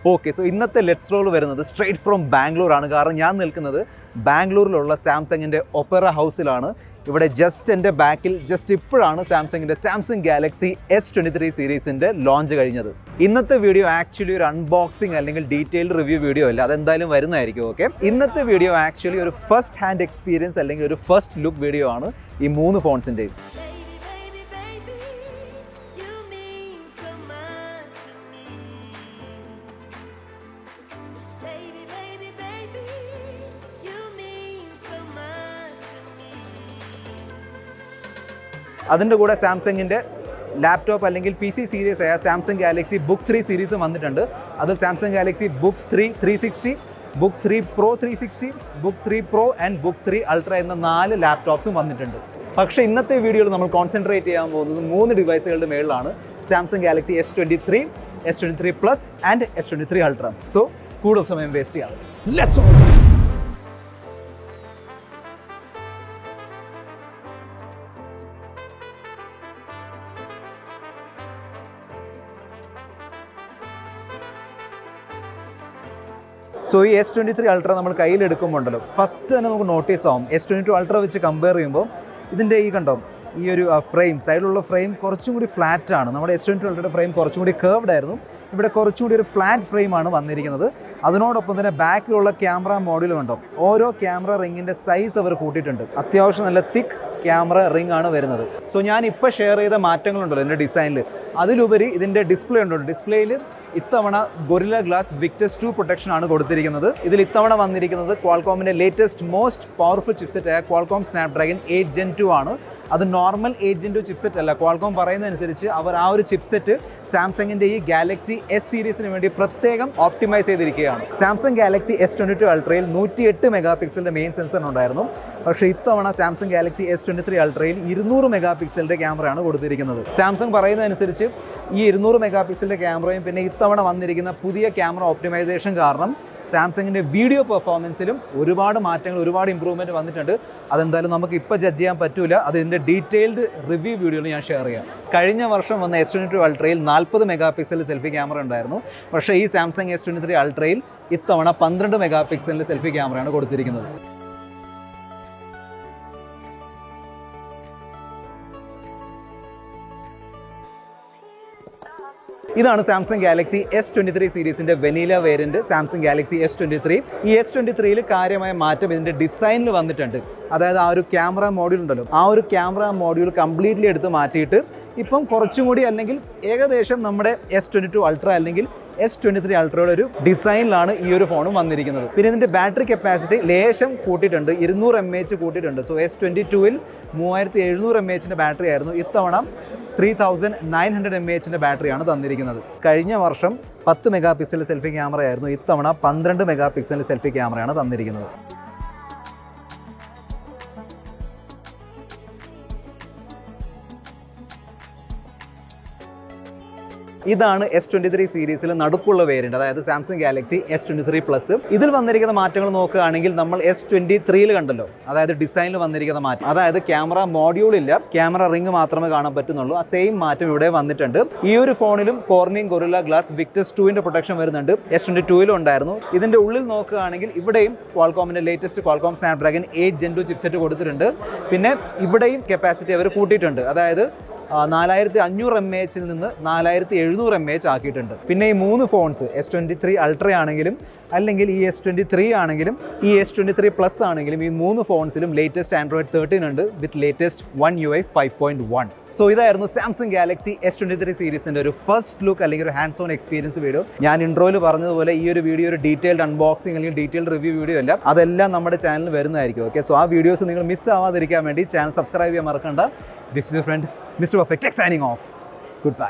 Okay, so ഇന്നത്തെ let's role വരുന്നത് straight from Bangalore ആണ്. കാരണം ഞാൻ നിൽക്കുന്നത് ബാംഗ്ലൂരിലുള്ള സാംസങ്ങിൻ്റെ ഒപ്പറ ഹൗസിലാണ്. ഇവിടെ ജസ്റ്റ് എൻ്റെ ബാക്കിൽ ഇപ്പോഴാണ് സാംസങ് ഗാലക്സി S23 സീരീസിൻ്റെ ലോഞ്ച് കഴിഞ്ഞത്. ഇന്നത്തെ വീഡിയോ ആക്ച്വലി ഒരു അൺബോക്സിങ് അല്ലെങ്കിൽ ഡീറ്റെയിൽഡ് റിവ്യൂ വീഡിയോ അല്ല, അതെന്തായാലും വരുന്നതായിരിക്കും. ഓക്കെ, ഇന്നത്തെ വീഡിയോ ആക്ച്വലി ഒരു ഫസ്റ്റ് ഹാൻഡ് എക്സ്പീരിയൻസ് അല്ലെങ്കിൽ ഒരു ഫസ്റ്റ് ലുക്ക് വീഡിയോ ആണ് ഈ 3 ഫോൺസിൻ്റെയും. അതിൻ്റെ കൂടെ സാംസങ്ങിൻ്റെ ലാപ്ടോപ്പ് അല്ലെങ്കിൽ PC സീരീസ് ആയ സാംസങ് ഗാലക്സി ബുക്ക് 3 സീരീസ് വന്നിട്ടുണ്ട്. അതിൽ Samsung Galaxy book 3 360, book 3 pro 360, book 3 pro and book 3 ultra എന്ന 4 ലാപ്ടോപ്സും വന്നിട്ടുണ്ട്. പക്ഷേ ഇന്നത്തെ വീഡിയോയിൽ നമ്മൾ കോൺസെൻട്രേറ്റ് ചെയ്യാൻ പോകുന്നത് 3 ഡിവൈസുകളുടെ മേളിലാണ്. Samsung Galaxy S23, S23 plus and S23 ultra. So കൂടുതൽ സമയം വേസ്റ്റ് ചെയ്യാം. Let's go. സോ ഈ S23 അൾട്ര നമ്മൾ കയ്യിലെടുക്കുമ്പോണ്ടല്ലോ, ഫസ്റ്റ് തന്നെ നമുക്ക് നോട്ടീസ് ആവും S22 അൾട്ര വെച്ച് കമ്പയർ ചെയ്യുമ്പോൾ ഇതിൻ്റെ ഈ കണ്ടോ ഈ ഒരു ഫ്രെയിം, സൈഡിലുള്ള ഫ്രെയിം കുറച്ചും കൂടി ഫ്ലാറ്റ് ആണ്. നമ്മുടെ S22 അൾട്രയുടെ ഫ്രെയിം കുറച്ചും കൂടി കേർവ്ഡ് ആയിരുന്നു. ഇവിടെ കുറച്ചും കൂടി ഒരു ഫ്ലാറ്റ് ഫ്രെയിമാണ് വന്നിരിക്കുന്നത്. അതിനോടൊപ്പം തന്നെ ബാക്കിലുള്ള ക്യാമറ മോഡ്യൂൾ കണ്ടോ, ഓരോ ക്യാമറ റിങ്ങിൻ്റെ സൈസ് അവർ കൂട്ടിയിട്ടുണ്ട്. അത്യാവശ്യം നല്ല തിക്ക് ക്യാമറ റിംഗ് ആണ് വരുന്നത്. സോ ഞാൻ ഇപ്പോൾ ഷെയർ ചെയ്ത മാറ്റങ്ങളുണ്ടല്ലോ എൻ്റെ ഡിസൈനിൽ, അതിലുപരി ഇതിൻ്റെ ഡിസ്പ്ലേ ഉണ്ടല്ലോ, ഡിസ്പ്ലേയിൽ ഇത്തവണ ഗൊറില്ല ഗ്ലാസ് വിക്ടസ് 2 പ്രൊട്ടക്ഷൻ ആണ് കൊടുത്തിരിക്കുന്നത്. ഇതിൽ ഇത്തവണ വന്നിരിക്കുന്നത് ക്വാൾകോമിൻ്റെ ലേറ്റസ്റ്റ് മോസ്റ്റ് പവർഫുൾ ചിപ്സെറ്റ് ആയ ക്വാൾകോം സ്നാപ്ഡ്രാഗൺ 8 Gen 2 ആണ്. അത് നോർമൽ 8 Gen 2 ചിപ്സെറ്റ് അല്ല. ക്വാൾകോം പറയുന്നതനുസരിച്ച് അവർ ആ ഒരു ചിപ്സെറ്റ് സാംസങ്ങിൻ്റെ ഈ ഗാലക്സി S സീരീസിന് വേണ്ടി പ്രത്യേകം ഓപ്റ്റിമൈസ് ചെയ്തിരിക്കുകയാണ്. സാംസങ് ഗാലക്സി S22 അൾട്രയിൽ 108 മെഗാ പിക്സലിൻ്റെ മെയിൻ സെൻസർ ഉണ്ടായിരുന്നു. പക്ഷേ ഇത്തവണ സാംസങ് ഗാലക്സി S23 അൾട്രയിൽ 200 മെഗാ പിക്സലിൻ്റെ ക്യാമറയാണ് കൊടുത്തിരിക്കുന്നത്. സാംസങ് പറയുന്നതനുസരിച്ച് ഈ 200 മെഗാ പിക്സലിൻ്റെ ക്യാമറയും പിന്നെ ഇത്തവണ വന്നിരിക്കുന്ന പുതിയ ക്യാമറ ഓപ്റ്റിമൈസേഷൻ കാരണം സാംസങ്ങിൻ്റെ വീഡിയോ പെർഫോമൻസിലും ഒരുപാട് മാറ്റങ്ങൾ, ഒരുപാട് ഇമ്പ്രൂവ്മെൻറ്റ് വന്നിട്ടുണ്ട്. അതെന്തായാലും നമുക്ക് ഇപ്പോൾ ജഡ്ജ് ചെയ്യാൻ പറ്റില്ല. അതിൻ്റെ ഡീറ്റെയിൽഡ് റിവ്യൂ വീഡിയോയിൽ ഞാൻ ഷെയർ ചെയ്യാം. കഴിഞ്ഞ വർഷം വന്ന S22 അൾട്രയിൽ 40 മെഗാ പിക്സലിൽ സെൽഫി ക്യാമറ ഉണ്ടായിരുന്നു. പക്ഷേ ഈ സാംസങ് S23 അൾട്രയിൽ ഇത്തവണ 12 മെഗാ പിക്സലിൻ്റെ സെൽഫി ക്യാമറയാണ് കൊടുത്തിരിക്കുന്നത്. ഇതാണ് സാംസങ് ഗാലക്സി S23 സീരീസിൻ്റെ vanilla variant Samsung Galaxy S23. ഈ S23യിൽ കാര്യമായ മാറ്റം ഇതിൻ്റെ ഡിസൈനിൽ വന്നിട്ടുണ്ട്. അതായത് ആ ഒരു ക്യാമറ മോഡ്യൂൾ ഉണ്ടല്ലോ, ആ ഒരു ക്യാമറ മോഡ്യൂൾ കംപ്ലീറ്റ്ലി എടുത്ത് മാറ്റിയിട്ട് ഇപ്പം കുറച്ചും കൂടി അല്ലെങ്കിൽ ഏകദേശം നമ്മുടെ S22 അൾട്ര അല്ലെങ്കിൽ S23 അൾട്രയുടെ ഒരു ഡിസൈനിലാണ് ഈ ഒരു ഫോണും വന്നിരിക്കുന്നത്. പിന്നെ ഇതിൻ്റെ ബാറ്ററി കപ്പാസിറ്റി ലേശം കൂട്ടിയിട്ടുണ്ട്, 200 mAh കൂട്ടിയിട്ടുണ്ട്. സോ S22ൽ 3700 mAhൻ്റെ ബാറ്ററി ആയിരുന്നു. ഇത്തവണ 3900 mAhൻ്റെ ബാറ്ററിയാണ് തന്നിരിക്കുന്നത്. കഴിഞ്ഞ വർഷം 10 മെഗാ പിക്സൽ സെൽഫി ക്യാമറ ആയിരുന്നു. ഇത്തവണ 12 മെഗാ പിക്സൽ സെൽഫി ക്യാമറയാണ് തന്നിരിക്കുന്നത്. ഇതാണ് S23 സീരീസിലെ നടുക്കുള്ള വേരിയൻറ്റ്, അതായത് സാംസങ് ഗാലക്സി S23 പ്ലസ്. ഇതിൽ വന്നിരിക്കുന്ന മാറ്റങ്ങൾ നോക്കുകയാണെങ്കിൽ നമ്മൾ S23ൽ കണ്ടല്ലോ, അതായത് ഡിസൈനിൽ വന്നിരിക്കുന്ന മാറ്റം, അതായത് ക്യാമറ മോഡ്യൂൾ ഇല്ല, ക്യാമറ റിംഗ് മാത്രമേ കാണാൻ പറ്റുന്നുള്ളൂ. ആ സെയിം മാറ്റം ഇവിടെ വന്നിട്ടുണ്ട്. ഈ ഒരു ഫോണിലും കോർണിംഗ് ഗൊറില്ല ഗ്ലാസ് വിക്ടസ് 2ൻ്റെ പ്രൊട്ടക്ഷൻ വരുന്നുണ്ട്. S22ലും ഉണ്ടായിരുന്നു. ഇതിൻ്റെ ഉള്ളിൽ നോക്കുകയാണെങ്കിൽ ഇവിടെയും ക്വാൾകോമിൻ്റെ latest Qualcomm Snapdragon 8 Gen 2 chipset കൊടുത്തിട്ടുണ്ട്. പിന്നെ ഇവിടെയും കപ്പാസിറ്റി അവർ കൂട്ടിയിട്ടുണ്ട്. അതായത് 4500 mAh നിന്ന് 4700 mAh ആക്കിയിട്ടുണ്ട്. പിന്നെ ഈ 3 ഫോൺസ് S23 അൾട്ര ആണെങ്കിലും അല്ലെങ്കിൽ ഈ S23 ആണെങ്കിലും ഈ S23 പ്ലസ് ആണെങ്കിലും ഈ 3 ഫോൺസിലും ലേറ്റസ്റ്റ് ആൻഡ്രോയിഡ് 13 ഉണ്ട് വിത്ത് ലേറ്റസ്റ്റ് One UI 5.1. സോ ഇതായിരുന്നു സാംസങ് ഗാലക്സി S23 സീരീസിൻ്റെ ഒരു ഫസ്റ്റ് ലുക്ക് അല്ലെങ്കിൽ ഒരു ഹാൻഡ്സ് ഓൺ എക്സ്പീരിയൻസ് വീഡിയോ. ഞാൻ ഇൻട്രോയിൽ പറഞ്ഞതുപോലെ ഈ ഒരു വീഡിയോ ഒരു ഡീറ്റെയിൽഡ് അൺബോക്സിംഗ് അല്ലെങ്കിൽ ഡീറ്റെയിൽഡ് റിവ്യൂ വീഡിയോ അല്ല, അതെല്ലാം നമ്മുടെ ചാനലിൽ വരുന്നതായിരിക്കും. ഓക്കെ, സോ ആ വീഡിയോസ് നിങ്ങൾ മിസ് ആവാതിരിക്കാൻ വേണ്ടി ചാനൽ സബ്സ്ക്രൈബ് ചെയ്യാൻ മറക്കണ്ട. This is your friend Mr. Perfect Tech signing off. Goodbye.